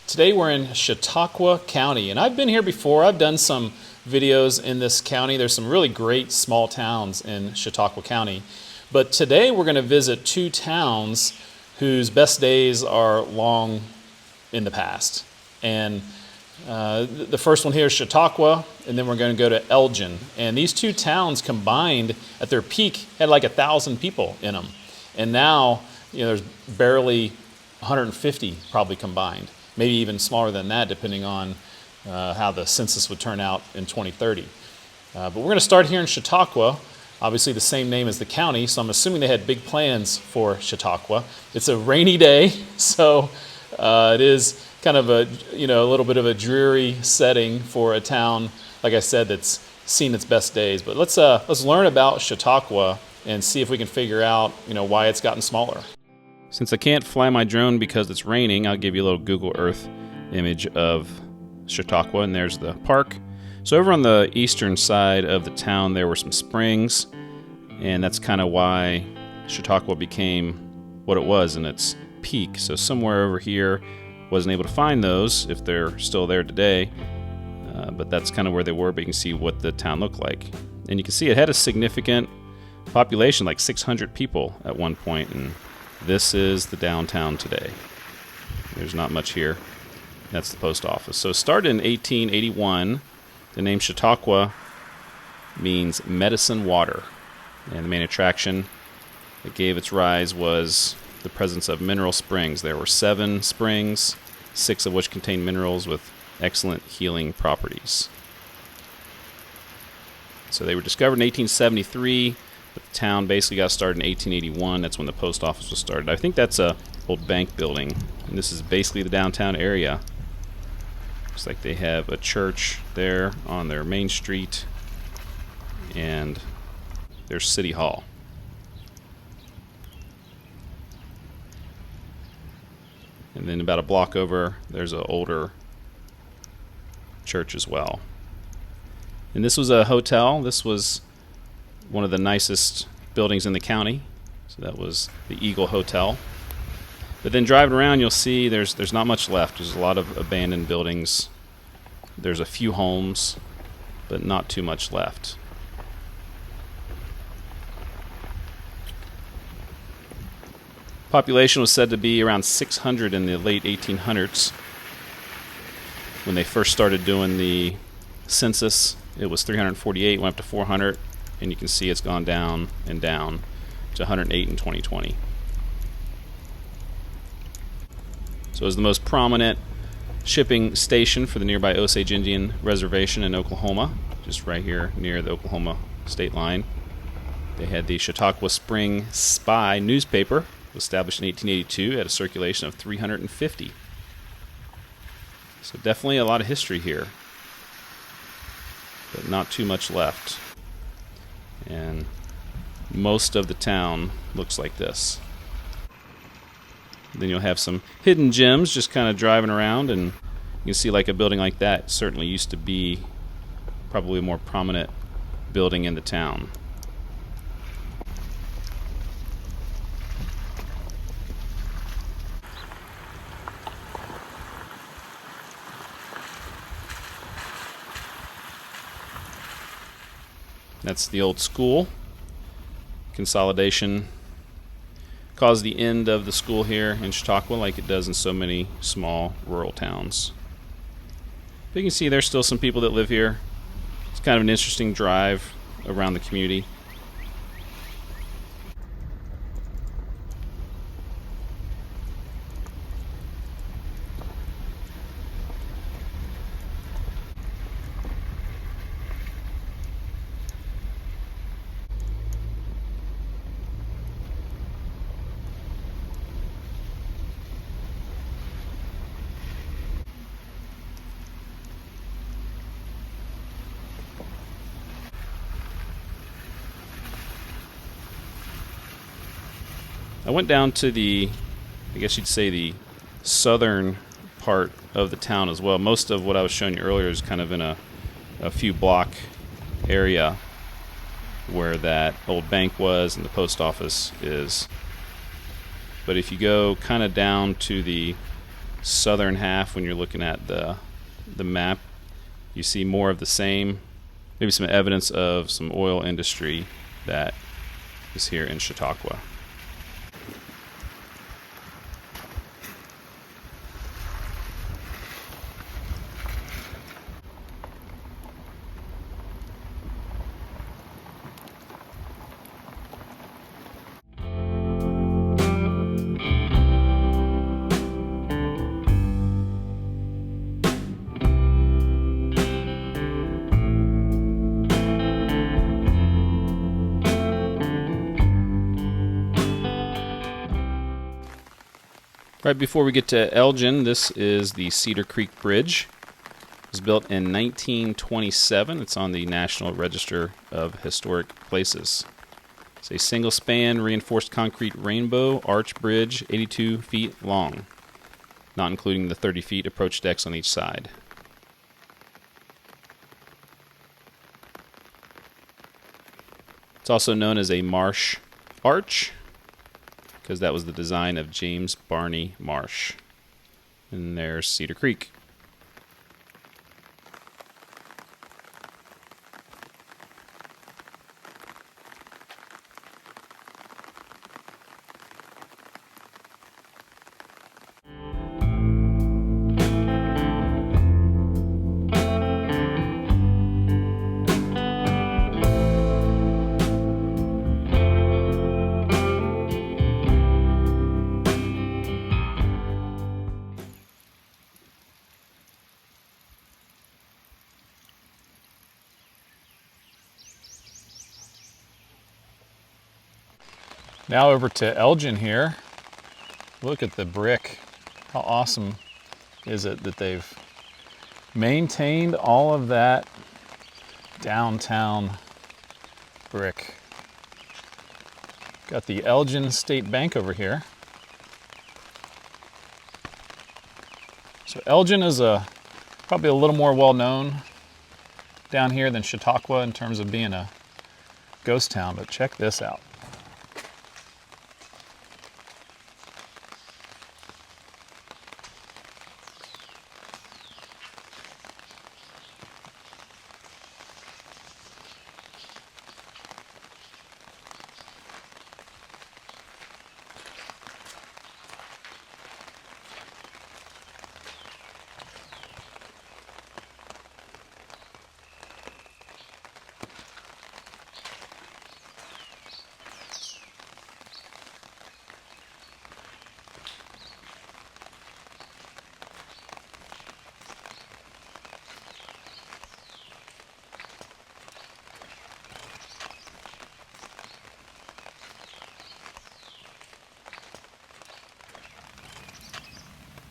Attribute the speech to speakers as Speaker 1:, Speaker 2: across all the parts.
Speaker 1: Today we're in Chautauqua County, and I've been here before. I've done some videos in this county. There's some really great small towns in Chautauqua County. But today we're going to visit two towns whose best days are long in the past. And the first one here is Chautauqua, and then we're going to go to Elgin. And these two towns combined at their peak had like 1,000 people in them. And now, there's barely 150 probably combined. Maybe even smaller than that, depending on how the census would turn out in 2030. But we're going to start here in Chautauqua, obviously the same name as the county, so I'm assuming they had big plans for Chautauqua. It's a rainy day, so it is kind of a little bit of a dreary setting for a town, like I said, that's seen its best days. But let's learn about Chautauqua and see if we can figure out why it's gotten smaller. Since I can't fly my drone because it's raining, I'll give you a little Google Earth image of Chautauqua, and there's the park. So over on the eastern side of the town, there were some springs, and that's kind of why Chautauqua became what it was in its peak. So somewhere over here, wasn't able to find those if they're still there today, but that's kind of where they were, but you can see what the town looked like. And you can see it had a significant population, like 600 people at one point, and this is the downtown today. There's not much here. That's the post office. So it started in 1881. The name Chautauqua means medicine water. And the main attraction that gave its rise was the presence of mineral springs. There were 7 springs, 6 of which contained minerals with excellent healing properties. So they were discovered in 1873. But the town basically got started in 1881. That's when the post office was started. I think that's a old bank building, and this is basically the downtown area. Looks like they have a church there on their main street, and there's City Hall. And then about a block over, there's an older church as well. And this was a hotel. This was one of the nicest buildings in the county. So that was the Eagle Hotel. But then driving around, you'll see there's not much left. There's a lot of abandoned buildings. There's a few homes, but not too much left. Population was said to be around 600 in the late 1800s. When they first started doing the census, it was 348, went up to 400. And you can see it's gone down and down to 108 in 2020. So it was the most prominent shipping station for the nearby Osage Indian Reservation in Oklahoma, just right here near the Oklahoma state line. They had the Chautauqua Spring Spy newspaper, established in 1882, had a circulation of 350. So definitely a lot of history here, but not too much left. And most of the town looks like this. Then you'll have some hidden gems just kind of driving around, and you can see like a building like that certainly used to be probably a more prominent building in the town. That's the old school. Consolidation caused the end of the school here in Chautauqua, like it does in so many small rural towns. But you can see there's still some people that live here. It's kind of an interesting drive around the community. I went down to the southern part of the town as well. Most of what I was showing you earlier is kind of in a few block area where that old bank was and the post office is. But if you go kind of down to the southern half, when you're looking at the map, you see more of the same, maybe some evidence of some oil industry that is here in Chautauqua. Right before we get to Elgin, this is the Cedar Creek Bridge. It was built in 1927. It's on the National Register of Historic Places. It's a single-span reinforced concrete rainbow arch bridge, 82 feet long, not including the 30 feet approach decks on each side. It's also known as a marsh arch, because that was the design of James Barney Marsh. And there's Cedar Creek. Now over to Elgin here. Look at the brick. How awesome is it that they've maintained all of that downtown brick. Got the Elgin State Bank over here. So Elgin is probably a little more well known down here than Chautauqua in terms of being a ghost town, but check this out.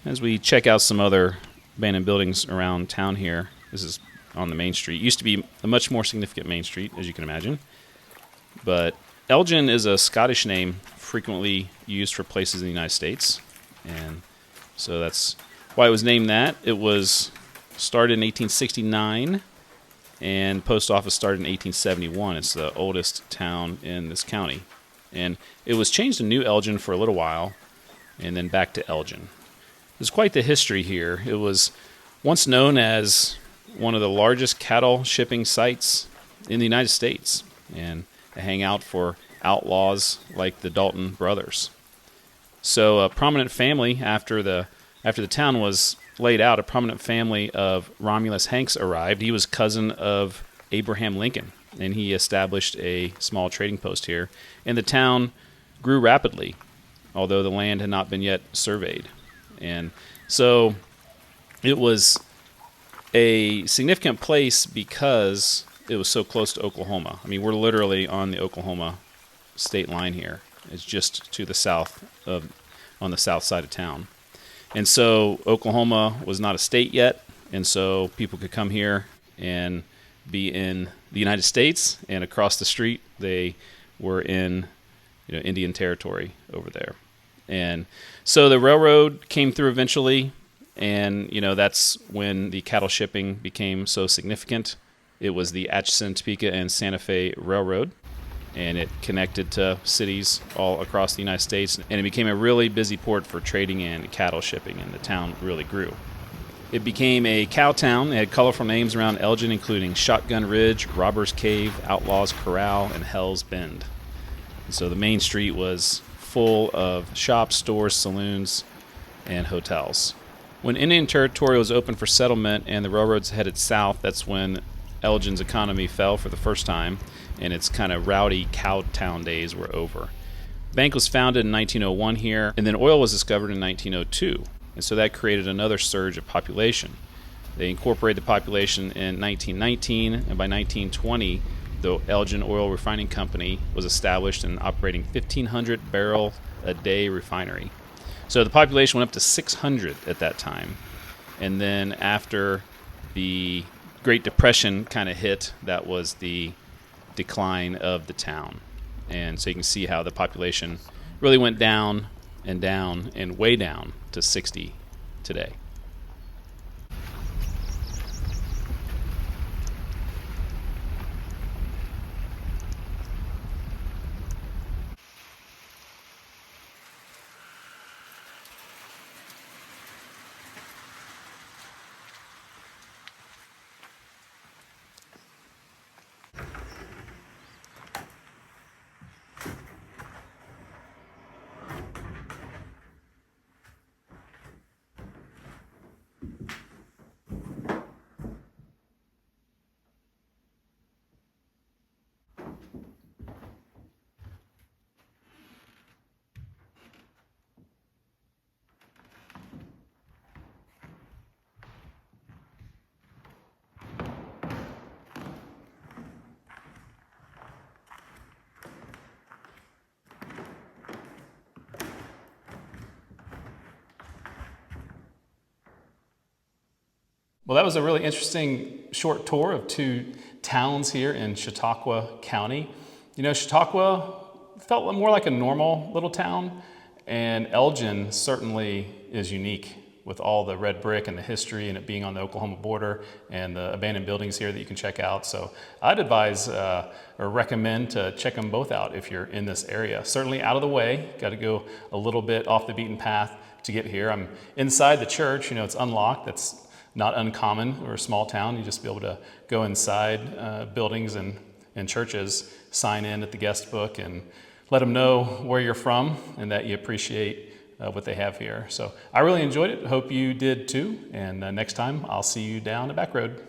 Speaker 1: As we check out some other abandoned buildings around town here, this is on the main street. It used to be a much more significant main street, as you can imagine. But Elgin is a Scottish name frequently used for places in the United States. And so that's why it was named that. It was started in 1869, and post office started in 1871. It's the oldest town in this county. And it was changed to New Elgin for a little while, and then back to Elgin. There's quite the history here. It was once known as one of the largest cattle shipping sites in the United States, and a hangout for outlaws like the Dalton brothers. So a prominent family, after the town was laid out, a prominent family of Romulus Hanks arrived. He was cousin of Abraham Lincoln, and he established a small trading post here. And the town grew rapidly, although the land had not been yet surveyed. And so it was a significant place because it was so close to Oklahoma. I mean, we're literally on the Oklahoma state line here. It's just to the south on the south side of town. And so Oklahoma was not a state yet, and so people could come here and be in the United States, and across the street they were in Indian territory over there. And so the railroad came through eventually, and that's when the cattle shipping became so significant. It was the Atchison, Topeka, and Santa Fe Railroad. and it connected to cities all across the United States, and it became a really busy port for trading and cattle shipping, and the town really grew. It became a cow town. It had colorful names around Elgin, including Shotgun Ridge, Robber's Cave, Outlaw's Corral, and Hell's Bend. And so the main street was full of shops, stores, saloons, and hotels. When Indian Territory was open for settlement and the railroads headed south, that's when Elgin's economy fell for the first time, and its kind of rowdy cow town days were over. The bank was founded in 1901 here, and then oil was discovered in 1902. And so that created another surge of population. They incorporated the population in 1919, and by 1920, the Elgin Oil Refining Company was established and operating 1,500 barrel a day refinery. So the population went up to 600 at that time. And then after the Great Depression kind of hit, that was the decline of the town. And so you can see how the population really went down and down and way down to 60 today. Well, that was a really interesting short tour of two towns here in Chautauqua County. You know, Chautauqua felt more like a normal little town, and Elgin certainly is unique with all the red brick and the history and it being on the Oklahoma border and the abandoned buildings here that you can check out. So I'd advise or recommend to check them both out if you're in this area. Certainly out of the way, got to go a little bit off the beaten path to get here. I'm inside the church, you know, it's unlocked. That's not uncommon. We're a small town. You just be able to go inside buildings and churches, sign in at the guest book, and let them know where you're from and that you appreciate what they have here. So I really enjoyed it. Hope you did too. And next time I'll see you down the back road.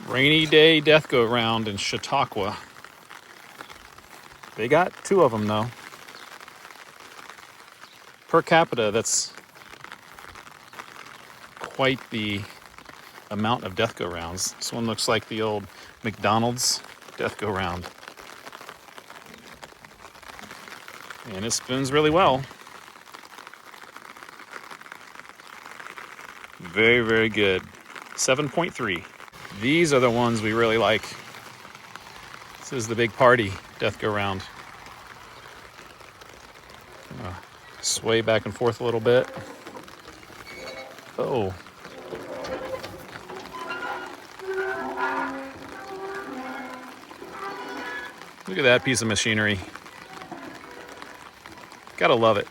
Speaker 1: Rainy day death go round in Chautauqua. They got two of them though. Per capita, that's quite the amount of death go rounds. This one looks like the old McDonald's death go round. And it spins really well. Very, very good. 7.3. These are the ones we really like. This is the big party death go round. Sway back and forth a little bit. Oh. Look at that piece of machinery. Gotta love it.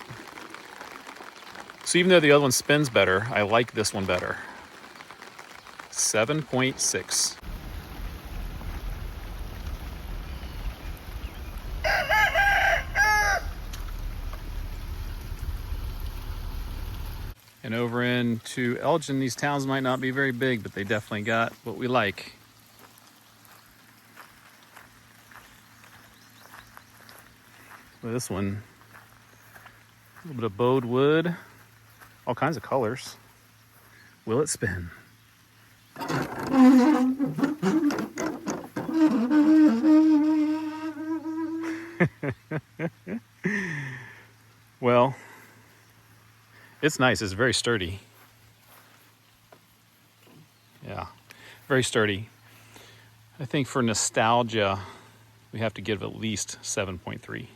Speaker 1: So even though the other one spins better, I like this one better. 7.6. And over into Elgin, these towns might not be very big, but they definitely got what we like. Well, this one, a little bit of bowed wood, all kinds of colors. Will it spin? Well, it's nice. It's very sturdy. Yeah, very sturdy. I think for nostalgia, we have to give at least 7.3.